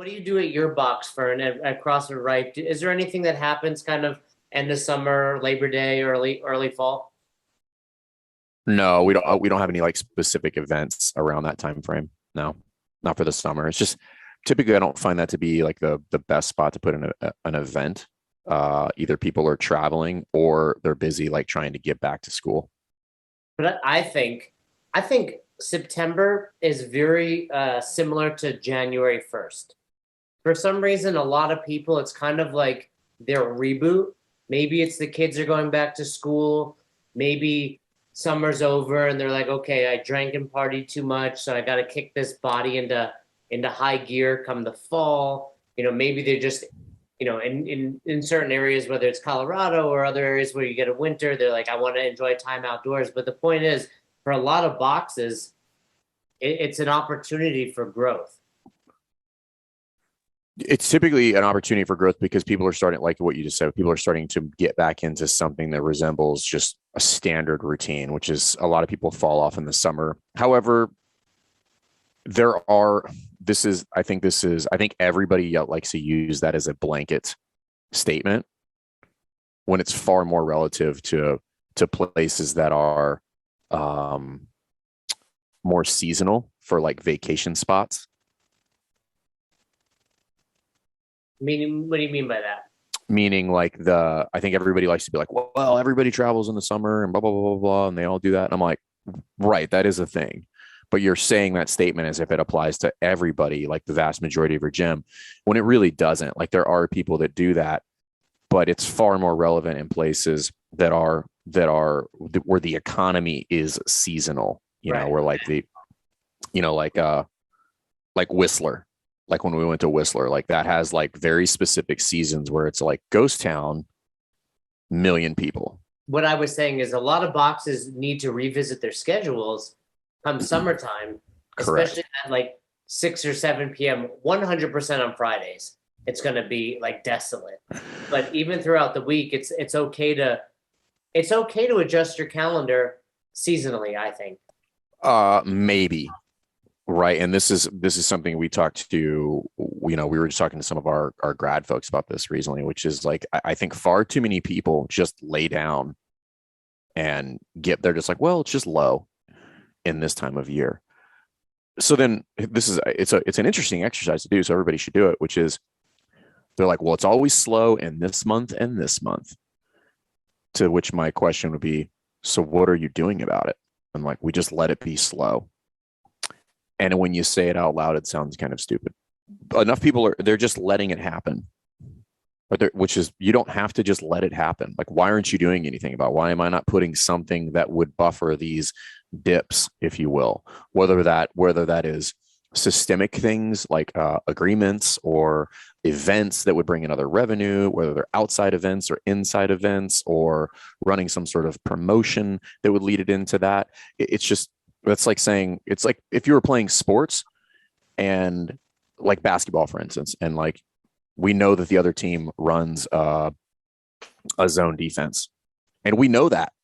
what do you do at your box for at CrossFit Right? Is there anything that happens kind of end of summer, Labor Day, early fall? No, we don't have any like specific events around that time frame. No, not for the summer. It's just typically I don't find that to be like the best spot to put in an event. Either people are traveling or they're busy like trying to get back to school. But I think September is very similar to January 1st. For some reason, a lot of people, it's kind of like their reboot. Maybe it's the kids are going back to school. Maybe summer's over and they're like, okay, I drank and partied too much, so I got to kick this body into high gear come the fall. Maybe they're just, in certain areas, whether it's Colorado or other areas where you get a winter, they're like, I want to enjoy time outdoors. But the point is, for a lot of boxes, it's an opportunity for growth. It's typically an opportunity for growth because people are starting, like what you just said, people are starting to get back into something that resembles just a standard routine, which is a lot of people fall off in the summer. However, there are, I think everybody likes to use that as a blanket statement when it's far more relative to places that are um, more seasonal for like vacation spots. Meaning, what do you mean by that? Meaning like I think everybody likes to be like, well, everybody travels in the summer and blah blah blah blah blah, and they all do that. And I'm like, right, that is a thing, but you're saying that statement as if it applies to everybody, like the vast majority of your gym, when it really doesn't. Like there are people that do that, but it's far more relevant in places where the economy is seasonal. Right. Where like you know, like Whistler, like when we went to Whistler, like that has like very specific seasons where it's like ghost town, million people. What I was saying is a lot of boxes need to revisit their schedules come summertime, especially Correct. at like 6 or 7 p.m., 100% on Fridays. It's going to be like desolate. But even throughout the week, it's okay to adjust your calendar seasonally, I think. Maybe. Right. And this is something we talked to, we were just talking to some of our grad folks about this recently, which is like, I think far too many people just lay down and they're just like, well, it's just low in this time of year. So then it's an interesting exercise to do. So everybody should do it, which is they're like, well, it's always slow in this month and this month. To which my question would be, so what are you doing about it? I'm like, we just let it be slow. And when you say it out loud, it sounds kind of stupid. Enough people they're just letting it happen. Which is, you don't have to just let it happen. Like, why aren't you doing anything about it? Why am I not putting something that would buffer these dips, if you will? Whether that is systemic things like agreements or events that would bring in other revenue, whether they're outside events or inside events, or running some sort of promotion that would lead it into that. It's just, that's like saying, it's like if you were playing sports and like basketball, for instance, and like we know that the other team runs a zone defense, and we know that,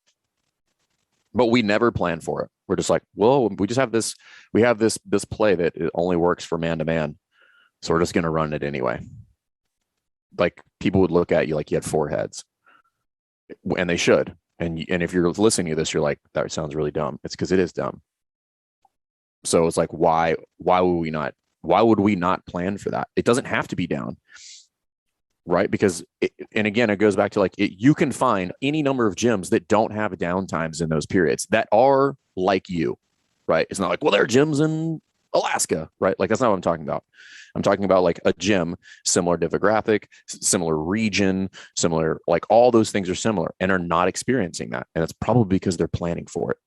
but we never plan for it. We're just like, well, we have this play that it only works for man to man, so we're just going to run it anyway. Like people would look at you like you had four heads, and they should. And if you're listening to this, you're like, that sounds really dumb. It's because it is dumb. So it's like, why would we not plan for that? It doesn't have to be down, right? Because and again, it goes back to like, you can find any number of gyms that don't have downtimes in those periods that are like you, right? It's not like, well, there are gyms in Alaska, right? Like that's not what I'm talking about. I'm talking about like a gym, similar demographic, similar region, similar, like all those things are similar and are not experiencing that. And it's probably because they're planning for it.